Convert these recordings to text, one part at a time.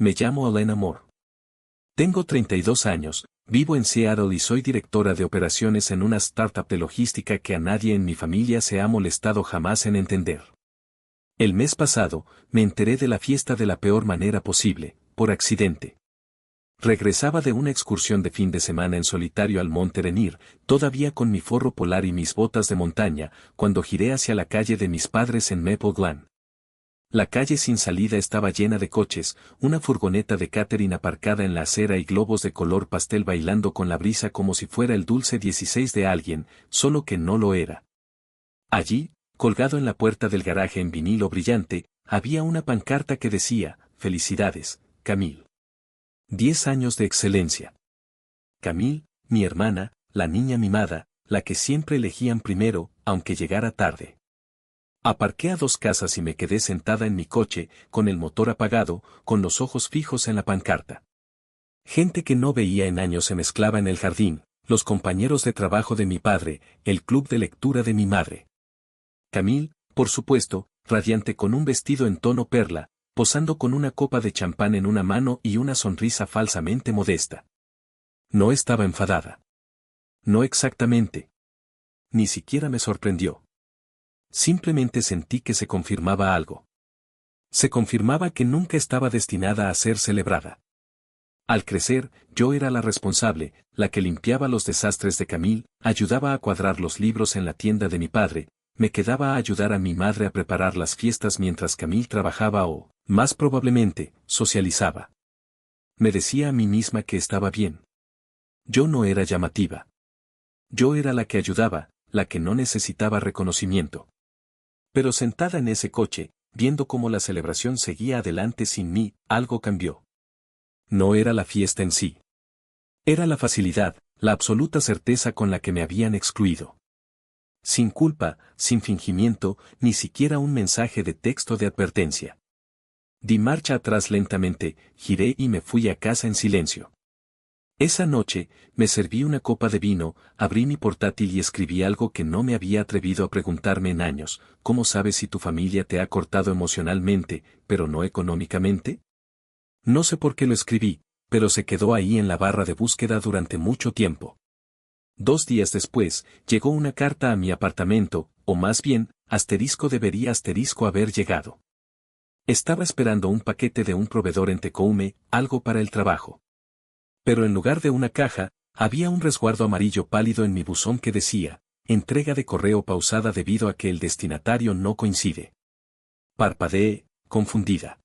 Me llamo Elena Moore. Tengo 32 años, vivo en Seattle y soy directora de operaciones en una startup de logística que a nadie en mi familia se ha molestado jamás en entender. El mes pasado, me enteré de la fiesta de la peor manera posible, por accidente. Regresaba de una excursión de fin de semana en solitario al Monte Rainier, todavía con mi forro polar y mis botas de montaña, cuando giré hacia la calle de mis padres en Maple Glen. La calle sin salida estaba llena de coches, una furgoneta de catering aparcada en la acera y globos de color pastel bailando con la brisa como si fuera el dulce 16 de alguien, solo que no lo era. Allí, colgado en la puerta del garaje en vinilo brillante, había una pancarta que decía, «Felicidades, Camille. 10 años de excelencia». Camille, mi hermana, la niña mimada, la que siempre elegían primero, aunque llegara tarde. Aparqué a 2 casas y me quedé sentada en mi coche, con el motor apagado, con los ojos fijos en la pancarta. Gente que no veía en años se mezclaba en el jardín, los compañeros de trabajo de mi padre, el club de lectura de mi madre. Camille, por supuesto, radiante con un vestido en tono perla, posando con una copa de champán en una mano y una sonrisa falsamente modesta. No estaba enfadada. No exactamente. Ni siquiera me sorprendió. Simplemente sentí que se confirmaba algo. Se confirmaba que nunca estaba destinada a ser celebrada. Al crecer, yo era la responsable, la que limpiaba los desastres de Camille, ayudaba a cuadrar los libros en la tienda de mi padre, me quedaba a ayudar a mi madre a preparar las fiestas mientras Camille trabajaba o, más probablemente, socializaba. Me decía a mí misma que estaba bien. Yo no era llamativa. Yo era la que ayudaba, la que no necesitaba reconocimiento. Pero sentada en ese coche, viendo cómo la celebración seguía adelante sin mí, algo cambió. No era la fiesta en sí. Era la facilidad, la absoluta certeza con la que me habían excluido. Sin culpa, sin fingimiento, ni siquiera un mensaje de texto de advertencia. Di marcha atrás lentamente, giré y me fui a casa en silencio. Esa noche, me serví una copa de vino, abrí mi portátil y escribí algo que no me había atrevido a preguntarme en años, ¿cómo sabes si tu familia te ha cortado emocionalmente, pero no económicamente? No sé por qué lo escribí, pero se quedó ahí en la barra de búsqueda durante mucho tiempo. 2 días después, llegó una carta a mi apartamento, o más bien, debería haber llegado. Estaba esperando un paquete de un proveedor en Tecoume, algo para el trabajo. Pero en lugar de una caja, había un resguardo amarillo pálido en mi buzón que decía, entrega de correo pausada debido a que el destinatario no coincide. Parpadeé, confundida.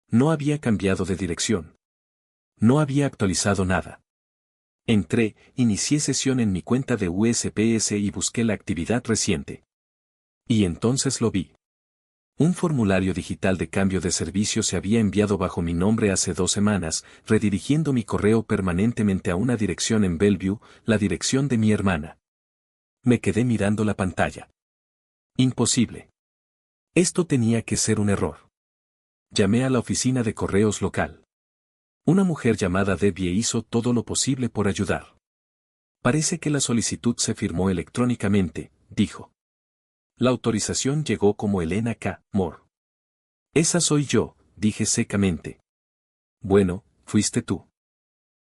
No había cambiado de dirección. No había actualizado nada. Entré, inicié sesión en mi cuenta de USPS y busqué la actividad reciente. Y entonces lo vi. Un formulario digital de cambio de servicio se había enviado bajo mi nombre hace 2 semanas, redirigiendo mi correo permanentemente a una dirección en Bellevue, la dirección de mi hermana. Me quedé mirando la pantalla. Imposible. Esto tenía que ser un error. Llamé a la oficina de correos local. Una mujer llamada Debbie hizo todo lo posible por ayudar. Parece que la solicitud se firmó electrónicamente, dijo. La autorización llegó como Elena K. Moore. Esa soy yo, dije secamente. Bueno, fuiste tú.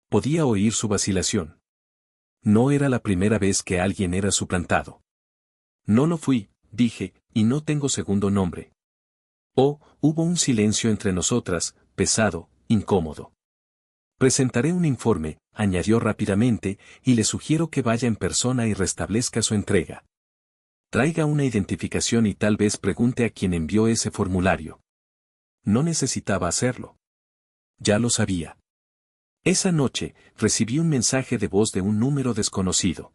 Podía oír su vacilación. No era la primera vez que alguien era suplantado. No lo fui, dije, y no tengo segundo nombre. Oh, hubo un silencio entre nosotras, pesado, incómodo. Presentaré un informe, añadió rápidamente, y le sugiero que vaya en persona y restablezca su entrega. Traiga una identificación y tal vez pregunte a quien envió ese formulario. No necesitaba hacerlo. Ya lo sabía. Esa noche, recibí un mensaje de voz de un número desconocido.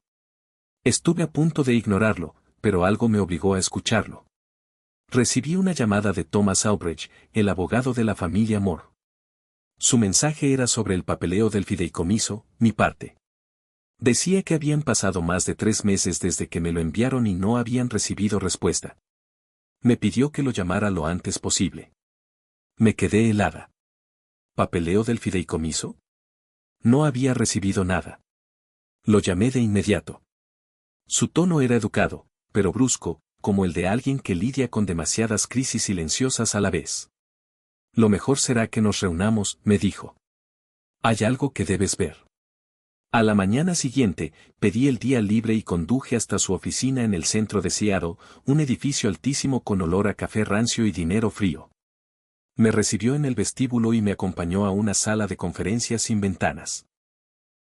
Estuve a punto de ignorarlo, pero algo me obligó a escucharlo. Recibí una llamada de Thomas Albrecht, el abogado de la familia Moore. Su mensaje era sobre el papeleo del fideicomiso, mi parte. Decía que habían pasado más de 3 meses desde que me lo enviaron y no habían recibido respuesta. Me pidió que lo llamara lo antes posible. Me quedé helada. ¿Papeleo del fideicomiso? No había recibido nada. Lo llamé de inmediato. Su tono era educado, pero brusco, como el de alguien que lidia con demasiadas crisis silenciosas a la vez. Lo mejor será que nos reunamos, me dijo. Hay algo que debes ver. A la mañana siguiente, pedí el día libre y conduje hasta su oficina en el centro de Seattle, un edificio altísimo con olor a café rancio y dinero frío. Me recibió en el vestíbulo y me acompañó a una sala de conferencias sin ventanas.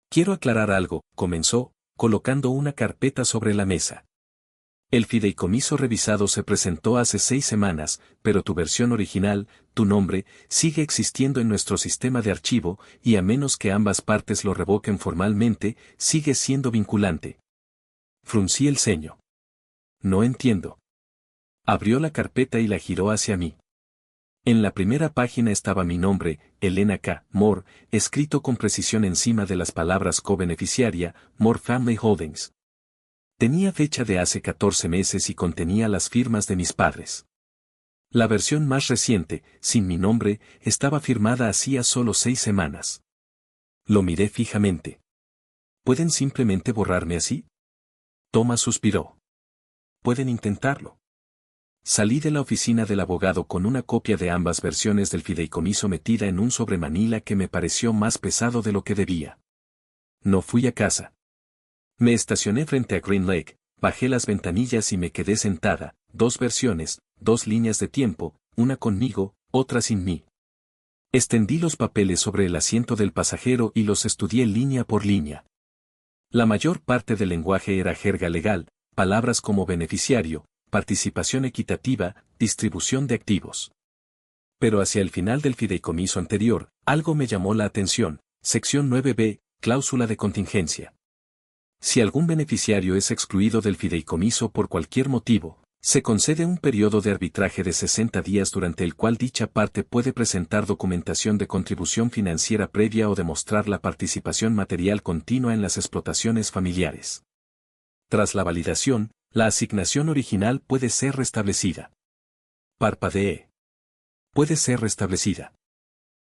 Quiero aclarar algo, comenzó, colocando una carpeta sobre la mesa. El fideicomiso revisado se presentó hace 6 semanas, pero tu versión original, tu nombre, sigue existiendo en nuestro sistema de archivo, y a menos que ambas partes lo revoquen formalmente, sigue siendo vinculante. Fruncí el ceño. No entiendo. Abrió la carpeta y la giró hacia mí. En la primera página estaba mi nombre, Elena K. Moore, escrito con precisión encima de las palabras co-beneficiaria, Moore Family Holdings. Tenía fecha de hace 14 meses y contenía las firmas de mis padres. La versión más reciente, sin mi nombre, estaba firmada hacía solo 6 semanas. Lo miré fijamente. ¿Pueden simplemente borrarme así? Thomas suspiró. Pueden intentarlo. Salí de la oficina del abogado con una copia de ambas versiones del fideicomiso metida en un sobremanila que me pareció más pesado de lo que debía. No fui a casa. Me estacioné frente a Green Lake, bajé las ventanillas y me quedé sentada, 2 versiones, 2 líneas de tiempo, una conmigo, otra sin mí. Extendí los papeles sobre el asiento del pasajero y los estudié línea por línea. La mayor parte del lenguaje era jerga legal, palabras como beneficiario, participación equitativa, distribución de activos. Pero hacia el final del fideicomiso anterior, algo me llamó la atención, sección 9b, cláusula de contingencia. Si algún beneficiario es excluido del fideicomiso por cualquier motivo, se concede un periodo de arbitraje de 60 días durante el cual dicha parte puede presentar documentación de contribución financiera previa o demostrar la participación material continua en las explotaciones familiares. Tras la validación, la asignación original puede ser restablecida. Parpadeé. Puede ser restablecida.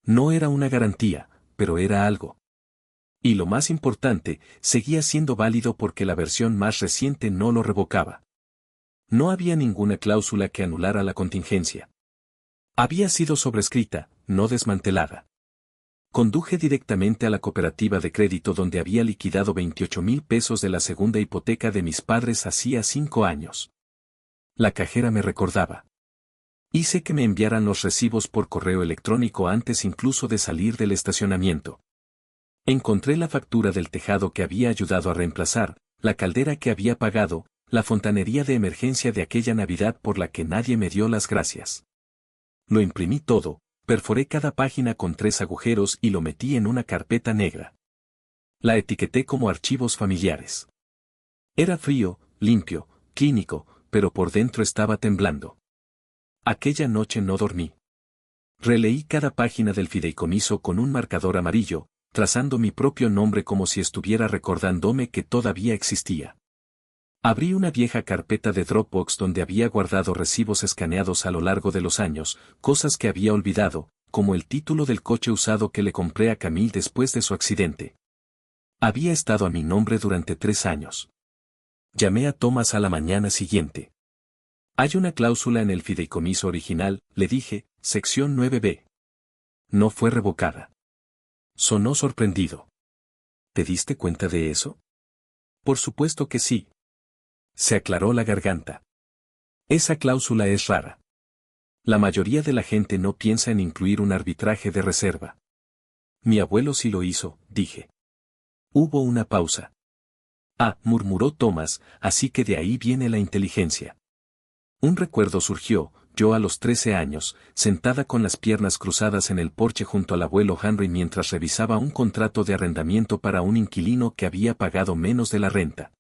No era una garantía, pero era algo. Y lo más importante, seguía siendo válido porque la versión más reciente no lo revocaba. No había ninguna cláusula que anulara la contingencia. Había sido sobrescrita, no desmantelada. Conduje directamente a la cooperativa de crédito donde había liquidado 28,000 pesos de la segunda hipoteca de mis padres hacía 5 años. La cajera me recordaba. Hice que me enviaran los recibos por correo electrónico antes incluso de salir del estacionamiento. Encontré la factura del tejado que había ayudado a reemplazar, la caldera que había pagado, la fontanería de emergencia de aquella Navidad por la que nadie me dio las gracias. Lo imprimí todo, perforé cada página con 3 agujeros y lo metí en una carpeta negra. La etiqueté como archivos familiares. Era frío, limpio, clínico, pero por dentro estaba temblando. Aquella noche no dormí. Releí cada página del fideicomiso con un marcador amarillo, trazando mi propio nombre como si estuviera recordándome que todavía existía. Abrí una vieja carpeta de Dropbox donde había guardado recibos escaneados a lo largo de los años, cosas que había olvidado, como el título del coche usado que le compré a Camille después de su accidente. Había estado a mi nombre durante 3 años. Llamé a Thomas a la mañana siguiente. Hay una cláusula en el fideicomiso original, le dije, sección 9b. No fue revocada. Sonó sorprendido. ¿Te diste cuenta de eso? Por supuesto que sí. Se aclaró la garganta. Esa cláusula es rara. La mayoría de la gente no piensa en incluir un arbitraje de reserva. Mi abuelo sí lo hizo, dije. Hubo una pausa. Ah, murmuró Thomas, así que de ahí viene la inteligencia. Un recuerdo surgió, yo a los 13 años, sentada con las piernas cruzadas en el porche junto al abuelo Henry mientras revisaba un contrato de arrendamiento para un inquilino que había pagado menos de la renta.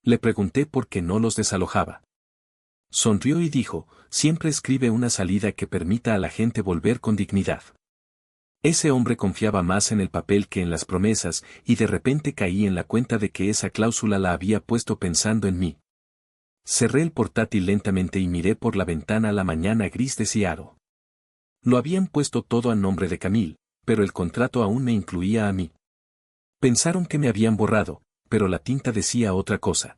Le pregunté por qué no los desalojaba. Sonrió y dijo, siempre escribe una salida que permita a la gente volver con dignidad. Ese hombre confiaba más en el papel que en las promesas, y de repente caí en la cuenta de que esa cláusula la había puesto pensando en mí. Cerré el portátil lentamente y miré por la ventana la mañana gris de Seattle. Lo habían puesto todo a nombre de Camille, pero el contrato aún me incluía a mí. Pensaron que me habían borrado, pero la tinta decía otra cosa.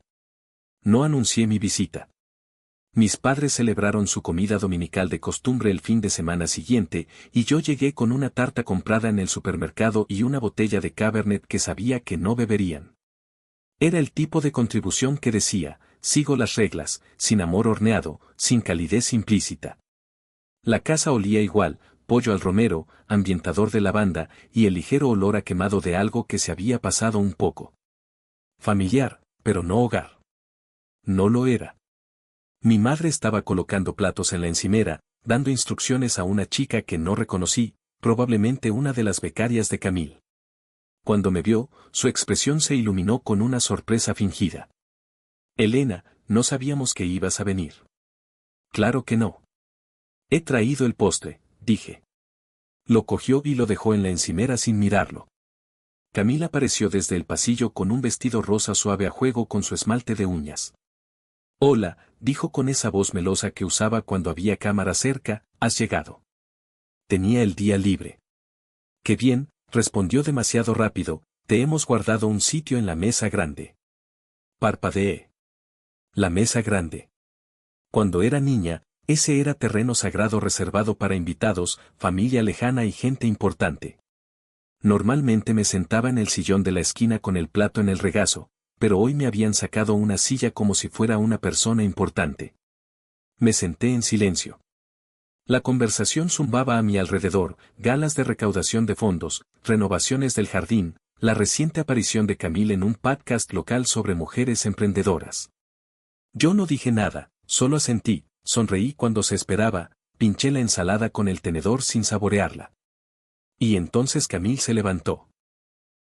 No anuncié mi visita. Mis padres celebraron su comida dominical de costumbre el fin de semana siguiente, y yo llegué con una tarta comprada en el supermercado y una botella de Cabernet que sabía que no beberían. Era el tipo de contribución que decía, sigo las reglas, sin amor horneado, sin calidez implícita. La casa olía igual, pollo al romero, ambientador de lavanda, y el ligero olor a quemado de algo que se había pasado un poco. Familiar, pero no hogar. No lo era. Mi madre estaba colocando platos en la encimera, dando instrucciones a una chica que no reconocí, probablemente una de las becarias de Camille. Cuando me vio, su expresión se iluminó con una sorpresa fingida. Elena, no sabíamos que ibas a venir. Claro que no. He traído el postre, dije. Lo cogió y lo dejó en la encimera sin mirarlo. Camille apareció desde el pasillo con un vestido rosa suave a juego con su esmalte de uñas. Hola, dijo con esa voz melosa que usaba cuando había cámara cerca, ¿has llegado? Tenía el día libre. Qué bien, respondió demasiado rápido, te hemos guardado un sitio en la mesa grande. Parpadeé. La mesa grande. Cuando era niña, ese era terreno sagrado reservado para invitados, familia lejana y gente importante. Normalmente me sentaba en el sillón de la esquina con el plato en el regazo, pero hoy me habían sacado una silla como si fuera una persona importante. Me senté en silencio. La conversación zumbaba a mi alrededor, galas de recaudación de fondos, renovaciones del jardín, la reciente aparición de Camille en un podcast local sobre mujeres emprendedoras. Yo no dije nada, solo asentí, sonreí cuando se esperaba, pinché la ensalada con el tenedor sin saborearla. Y entonces Camille se levantó.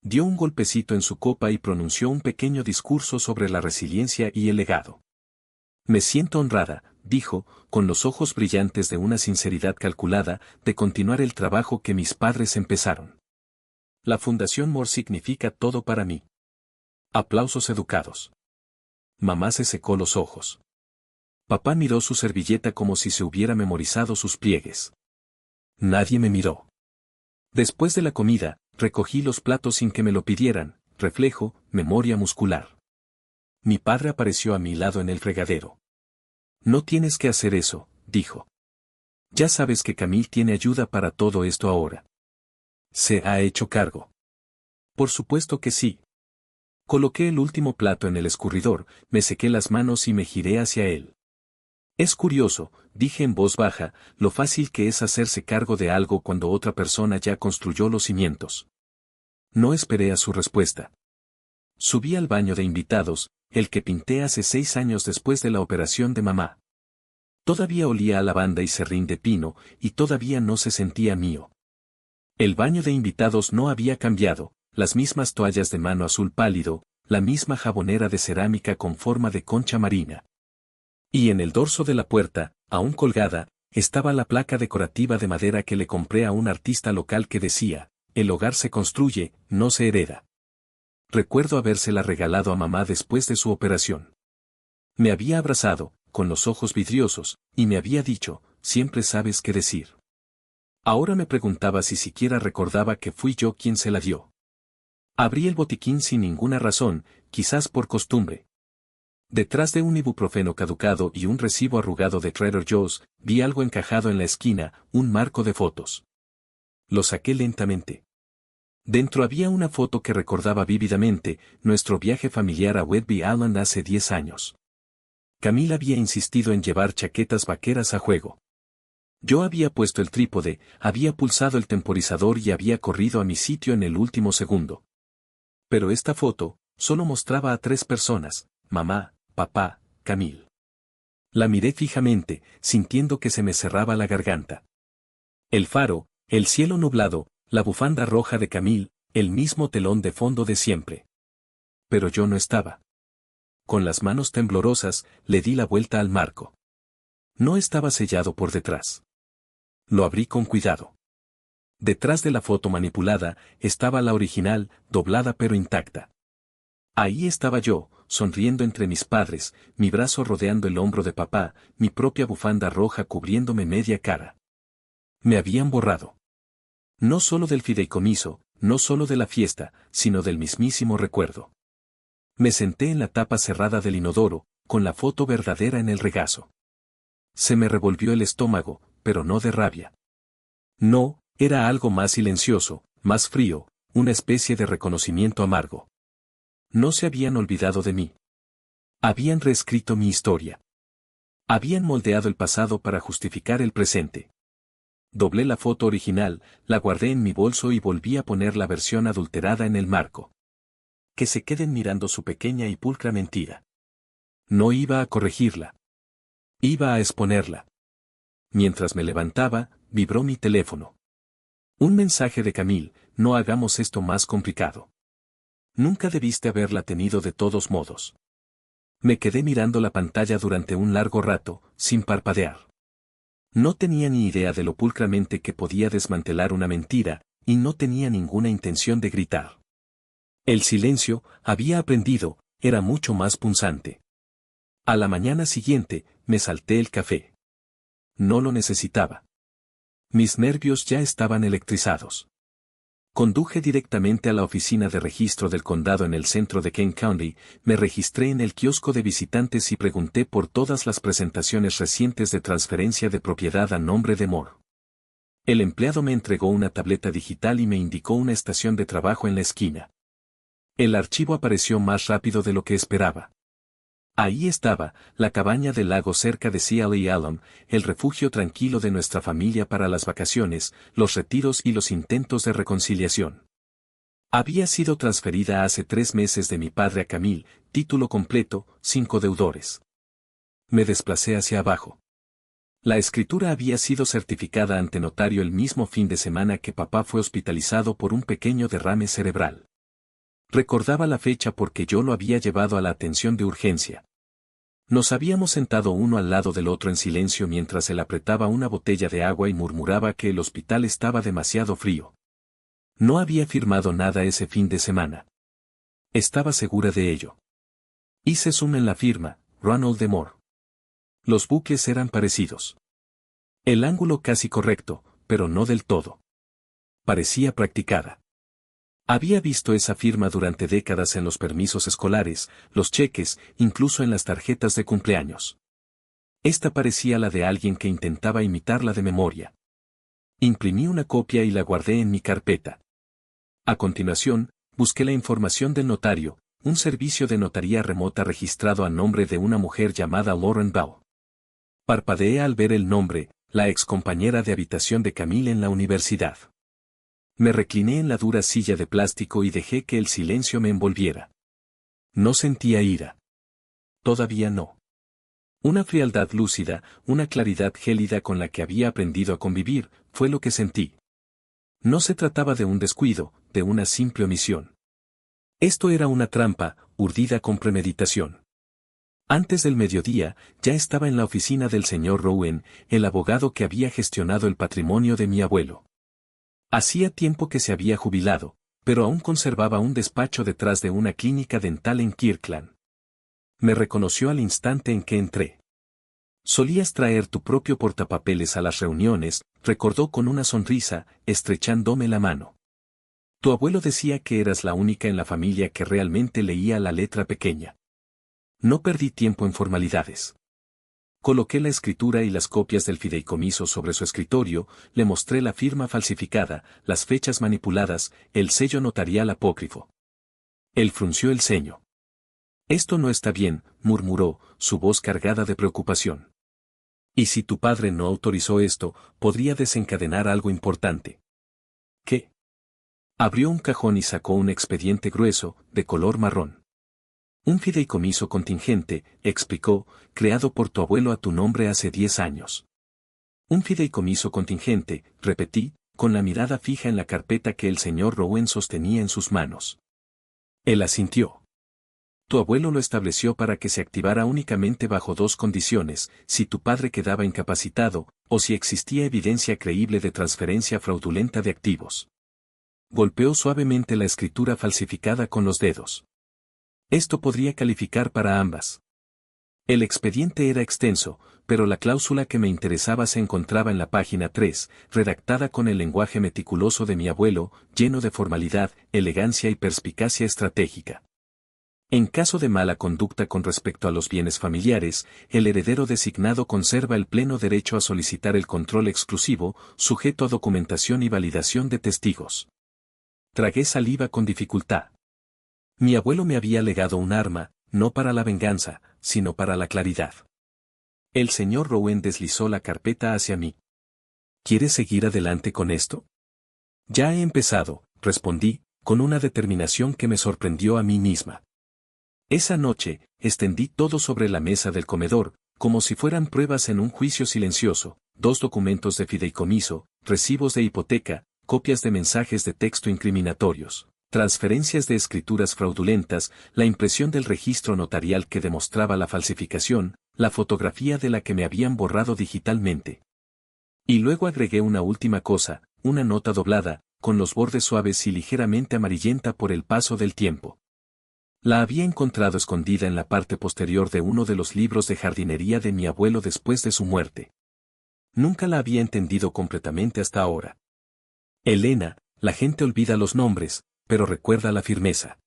Dio un golpecito en su copa y pronunció un pequeño discurso sobre la resiliencia y el legado. Me siento honrada, dijo, con los ojos brillantes de una sinceridad calculada, de continuar el trabajo que mis padres empezaron. La Fundación More significa todo para mí. Aplausos educados. Mamá se secó los ojos. Papá miró su servilleta como si se hubiera memorizado sus pliegues. Nadie me miró. Después de la comida, recogí los platos sin que me lo pidieran, reflejo, memoria muscular. Mi padre apareció a mi lado en el fregadero. No tienes que hacer eso, dijo. Ya sabes que Camille tiene ayuda para todo esto ahora. ¿Se ha hecho cargo? Por supuesto que sí. Coloqué el último plato en el escurridor, me sequé las manos y me giré hacia él. Es curioso, dije en voz baja, lo fácil que es hacerse cargo de algo cuando otra persona ya construyó los cimientos. No esperé a su respuesta. Subí al baño de invitados, el que pinté hace 6 años después de la operación de mamá. Todavía olía a lavanda y serrín de pino, y todavía no se sentía mío. El baño de invitados no había cambiado, las mismas toallas de mano azul pálido, la misma jabonera de cerámica con forma de concha marina. Y en el dorso de la puerta, aún colgada, estaba la placa decorativa de madera que le compré a un artista local que decía, el hogar se construye, no se hereda. Recuerdo habérsela regalado a mamá después de su operación. Me había abrazado, con los ojos vidriosos, y me había dicho, siempre sabes qué decir. Ahora me preguntaba si siquiera recordaba que fui yo quien se la dio. Abrí el botiquín sin ninguna razón, quizás por costumbre. Detrás de un ibuprofeno caducado y un recibo arrugado de Trader Joe's, vi algo encajado en la esquina, un marco de fotos. Lo saqué lentamente. Dentro había una foto que recordaba vívidamente, nuestro viaje familiar a Whidbey Island hace 10 años. Camille había insistido en llevar chaquetas vaqueras a juego. Yo había puesto el trípode, había pulsado el temporizador y había corrido a mi sitio en el último segundo. Pero esta foto, solo mostraba a 3 personas, mamá, papá, Camille. La miré fijamente, sintiendo que se me cerraba la garganta. El faro, el cielo nublado, la bufanda roja de Camille, el mismo telón de fondo de siempre. Pero yo no estaba. Con las manos temblorosas, le di la vuelta al marco. No estaba sellado por detrás. Lo abrí con cuidado. Detrás de la foto manipulada, estaba la original, doblada pero intacta. Ahí estaba yo, sonriendo entre mis padres, mi brazo rodeando el hombro de papá, mi propia bufanda roja cubriéndome media cara. Me habían borrado. No solo del fideicomiso, no solo de la fiesta, sino del mismísimo recuerdo. Me senté en la tapa cerrada del inodoro, con la foto verdadera en el regazo. Se me revolvió el estómago, pero no de rabia. No, era algo más silencioso, más frío, una especie de reconocimiento amargo. No se habían olvidado de mí. Habían reescrito mi historia. Habían moldeado el pasado para justificar el presente. Doblé la foto original, la guardé en mi bolso y volví a poner la versión adulterada en el marco. Que se queden mirando su pequeña y pulcra mentira. No iba a corregirla. Iba a exponerla. Mientras me levantaba, vibró mi teléfono. Un mensaje de Camille: no hagamos esto más complicado. Nunca debiste haberla tenido de todos modos. Me quedé mirando la pantalla durante un largo rato, sin parpadear. No tenía ni idea de lo pulcramente que podía desmantelar una mentira, y no tenía ninguna intención de gritar. El silencio, había aprendido, era mucho más punzante. A la mañana siguiente, me salté el café. No lo necesitaba. Mis nervios ya estaban electrizados. Conduje directamente a la oficina de registro del condado en el centro de Kane County, me registré en el kiosco de visitantes y pregunté por todas las presentaciones recientes de transferencia de propiedad a nombre de Moore. El empleado me entregó una tableta digital y me indicó una estación de trabajo en la esquina. El archivo apareció más rápido de lo que esperaba. Ahí estaba, la cabaña del lago cerca de Seal y Alum, el refugio tranquilo de nuestra familia para las vacaciones, los retiros y los intentos de reconciliación. Había sido transferida hace 3 meses de mi padre a Camille, título completo, 5 deudores. Me desplacé hacia abajo. La escritura había sido certificada ante notario el mismo fin de semana que papá fue hospitalizado por un pequeño derrame cerebral. Recordaba la fecha porque yo lo había llevado a la atención de urgencia. Nos habíamos sentado uno al lado del otro en silencio mientras él apretaba una botella de agua y murmuraba que el hospital estaba demasiado frío. No había firmado nada ese fin de semana. Estaba segura de ello. Hice zoom en la firma, Ronald D. Moore. Los bucles eran parecidos. El ángulo casi correcto, pero no del todo. Parecía practicada. Había visto esa firma durante décadas en los permisos escolares, los cheques, incluso en las tarjetas de cumpleaños. Esta parecía la de alguien que intentaba imitarla de memoria. Imprimí una copia y la guardé en mi carpeta. A continuación, busqué la información del notario, un servicio de notaría remota registrado a nombre de una mujer llamada Lauren Bell. Parpadeé al ver el nombre, la excompañera de habitación de Camille en la universidad. Me recliné en la dura silla de plástico y dejé que el silencio me envolviera. No sentía ira. Todavía no. Una frialdad lúcida, una claridad gélida con la que había aprendido a convivir, fue lo que sentí. No se trataba de un descuido, de una simple omisión. Esto era una trampa, urdida con premeditación. Antes del mediodía, ya estaba en la oficina del señor Rowan, el abogado que había gestionado el patrimonio de mi abuelo. Hacía tiempo que se había jubilado, pero aún conservaba un despacho detrás de una clínica dental en Kirkland. Me reconoció al instante en que entré. Solías traer tu propio portapapeles a las reuniones, recordó con una sonrisa, estrechándome la mano. Tu abuelo decía que eras la única en la familia que realmente leía la letra pequeña. No perdí tiempo en formalidades. Coloqué la escritura y las copias del fideicomiso sobre su escritorio, le mostré la firma falsificada, las fechas manipuladas, el sello notarial apócrifo. Él frunció el ceño. Esto no está bien, murmuró, su voz cargada de preocupación. Y si tu padre no autorizó esto, podría desencadenar algo importante. ¿Qué? Abrió un cajón y sacó un expediente grueso, de color marrón. Un fideicomiso contingente, explicó, creado por tu abuelo a tu nombre hace 10 años. Un fideicomiso contingente, repetí, con la mirada fija en la carpeta que el señor Rowan sostenía en sus manos. Él asintió. Tu abuelo lo estableció para que se activara únicamente bajo 2 condiciones, si tu padre quedaba incapacitado, o si existía evidencia creíble de transferencia fraudulenta de activos. Golpeó suavemente la escritura falsificada con los dedos. Esto podría calificar para ambas. El expediente era extenso, pero la cláusula que me interesaba se encontraba en la página 3, redactada con el lenguaje meticuloso de mi abuelo, lleno de formalidad, elegancia y perspicacia estratégica. En caso de mala conducta con respecto a los bienes familiares, el heredero designado conserva el pleno derecho a solicitar el control exclusivo, sujeto a documentación y validación de testigos. Tragué saliva con dificultad. Mi abuelo me había legado un arma, no para la venganza, sino para la claridad. El señor Rowan deslizó la carpeta hacia mí. ¿Quieres seguir adelante con esto? Ya he empezado, respondí, con una determinación que me sorprendió a mí misma. Esa noche, extendí todo sobre la mesa del comedor, como si fueran pruebas en un juicio silencioso, 2 documentos de fideicomiso, recibos de hipoteca, copias de mensajes de texto incriminatorios, transferencias de escrituras fraudulentas, la impresión del registro notarial que demostraba la falsificación, la fotografía de la que me habían borrado digitalmente. Y luego agregué una última cosa, una nota doblada, con los bordes suaves y ligeramente amarillenta por el paso del tiempo. La había encontrado escondida en la parte posterior de uno de los libros de jardinería de mi abuelo después de su muerte. Nunca la había entendido completamente hasta ahora. Elena, la gente olvida los nombres, pero recuerda la firmeza.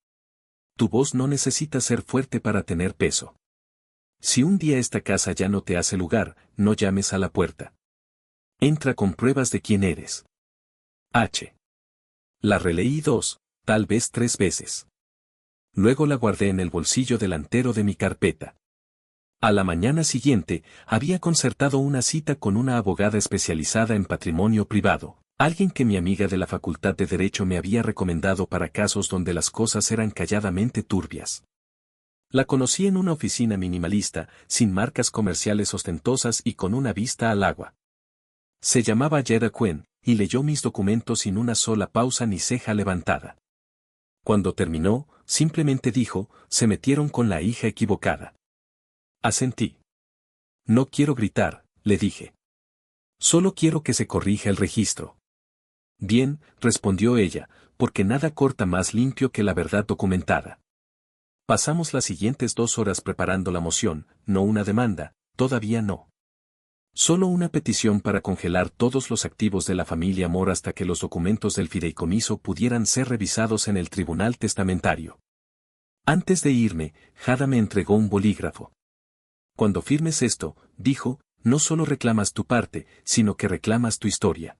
Tu voz no necesita ser fuerte para tener peso. Si un día esta casa ya no te hace lugar, no llames a la puerta. Entra con pruebas de quién eres. H. La releí 2, tal vez 3 veces. Luego la guardé en el bolsillo delantero de mi carpeta. A la mañana siguiente, había concertado una cita con una abogada especializada en patrimonio privado, alguien que mi amiga de la Facultad de Derecho me había recomendado para casos donde las cosas eran calladamente turbias. La conocí en una oficina minimalista, sin marcas comerciales ostentosas y con una vista al agua. Se llamaba Jeda Quinn, y leyó mis documentos sin una sola pausa ni ceja levantada. Cuando terminó, simplemente dijo, se metieron con la hija equivocada. Asentí. No quiero gritar, le dije. Solo quiero que se corrija el registro. Bien, respondió ella, porque nada corta más limpio que la verdad documentada. Pasamos las siguientes 2 horas preparando la moción, no una demanda, todavía no. Solo una petición para congelar todos los activos de la familia Moore hasta que los documentos del fideicomiso pudieran ser revisados en el tribunal testamentario. Antes de irme, Jada me entregó un bolígrafo. Cuando firmes esto, dijo, no solo reclamas tu parte, sino que reclamas tu historia.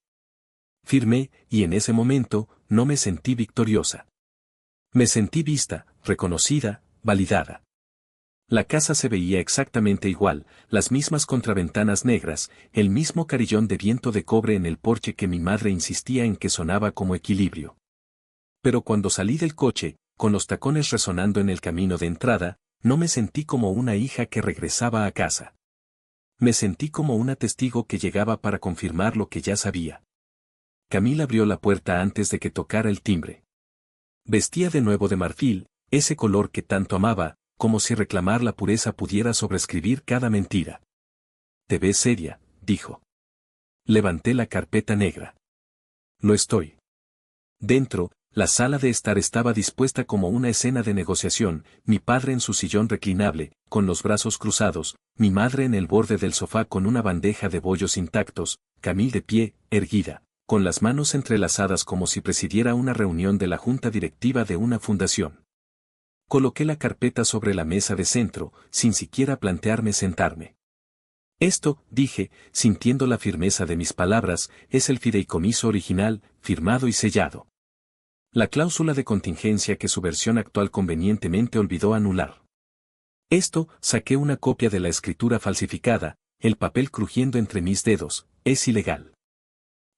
Firmé, y en ese momento, no me sentí victoriosa. Me sentí vista, reconocida, validada. La casa se veía exactamente igual, las mismas contraventanas negras, el mismo carillón de viento de cobre en el porche que mi madre insistía en que sonaba como equilibrio. Pero cuando salí del coche, con los tacones resonando en el camino de entrada, no me sentí como una hija que regresaba a casa. Me sentí como una testigo que llegaba para confirmar lo que ya sabía. Camila abrió la puerta antes de que tocara el timbre. Vestía de nuevo de marfil, ese color que tanto amaba, como si reclamar la pureza pudiera sobreescribir cada mentira. Te ves seria, dijo. Levanté la carpeta negra. Lo estoy. Dentro, la sala de estar estaba dispuesta como una escena de negociación, mi padre en su sillón reclinable, con los brazos cruzados, mi madre en el borde del sofá con una bandeja de bollos intactos, Camille de pie, erguida, con las manos entrelazadas como si presidiera una reunión de la junta directiva de una fundación. Coloqué la carpeta sobre la mesa de centro, sin siquiera plantearme sentarme. Esto, dije, sintiendo la firmeza de mis palabras, es el fideicomiso original, firmado y sellado. La cláusula de contingencia que su versión actual convenientemente olvidó anular. Esto, saqué una copia de la escritura falsificada, el papel crujiendo entre mis dedos, es ilegal.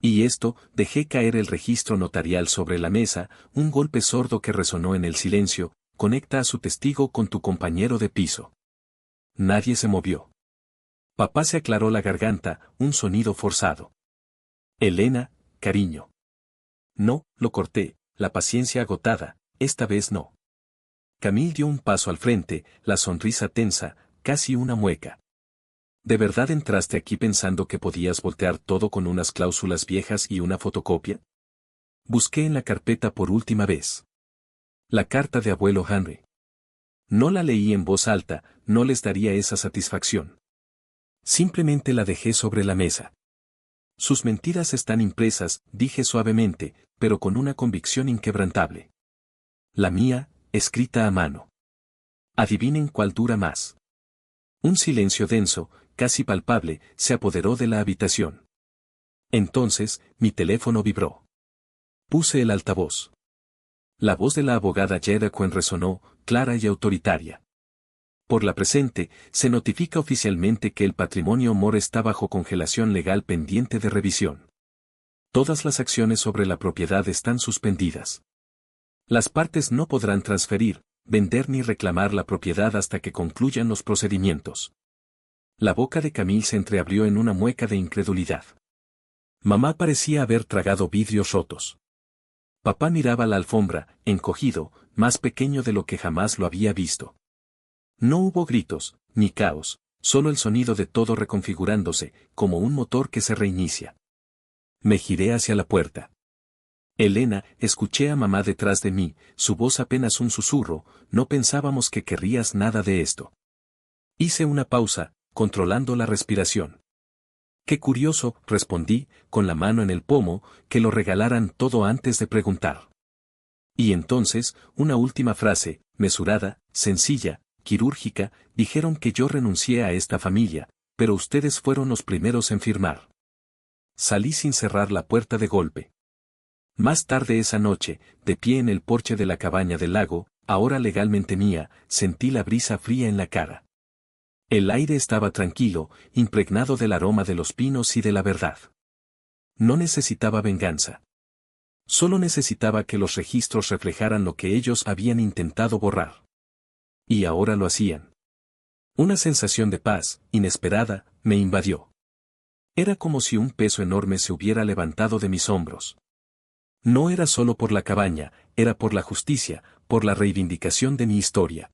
Y esto, dejé caer el registro notarial sobre la mesa, un golpe sordo que resonó en el silencio, conecta a su testigo con tu compañero de piso. Nadie se movió. Papá se aclaró la garganta, un sonido forzado. Elena, cariño. No, lo corté, la paciencia agotada, esta vez no. Camille dio un paso al frente, la sonrisa tensa, casi una mueca. ¿De verdad entraste aquí pensando que podías voltear todo con unas cláusulas viejas y una fotocopia? Busqué en la carpeta por última vez. La carta de abuelo Henry. No la leí en voz alta, no les daría esa satisfacción. Simplemente la dejé sobre la mesa. Sus mentiras están impresas, dije suavemente, pero con una convicción inquebrantable. La mía, escrita a mano. Adivinen cuál dura más. Un silencio denso, casi palpable, se apoderó de la habitación. Entonces, mi teléfono vibró. Puse el altavoz. La voz de la abogada Jada Cohen resonó, clara y autoritaria. Por la presente, se notifica oficialmente que el patrimonio Moore está bajo congelación legal pendiente de revisión. Todas las acciones sobre la propiedad están suspendidas. Las partes no podrán transferir, vender ni reclamar la propiedad hasta que concluyan los procedimientos. La boca de Camille se entreabrió en una mueca de incredulidad. Mamá parecía haber tragado vidrios rotos. Papá miraba la alfombra, encogido, más pequeño de lo que jamás lo había visto. No hubo gritos, ni caos, solo el sonido de todo reconfigurándose, como un motor que se reinicia. Me giré hacia la puerta. Elena, escuché a mamá detrás de mí, su voz apenas un susurro, no pensábamos que querrías nada de esto. Hice una pausa, controlando la respiración. Qué curioso, respondí, con la mano en el pomo, que lo regalaran todo antes de preguntar. Y entonces, una última frase, mesurada, sencilla, quirúrgica, dijeron que yo renuncié a esta familia, pero ustedes fueron los primeros en firmar. Salí sin cerrar la puerta de golpe. Más tarde esa noche, de pie en el porche de la cabaña del lago, ahora legalmente mía, sentí la brisa fría en la cara. El aire estaba tranquilo, impregnado del aroma de los pinos y de la verdad. No necesitaba venganza. Solo necesitaba que los registros reflejaran lo que ellos habían intentado borrar. Y ahora lo hacían. Una sensación de paz, inesperada, me invadió. Era como si un peso enorme se hubiera levantado de mis hombros. No era solo por la cabaña, era por la justicia, por la reivindicación de mi historia.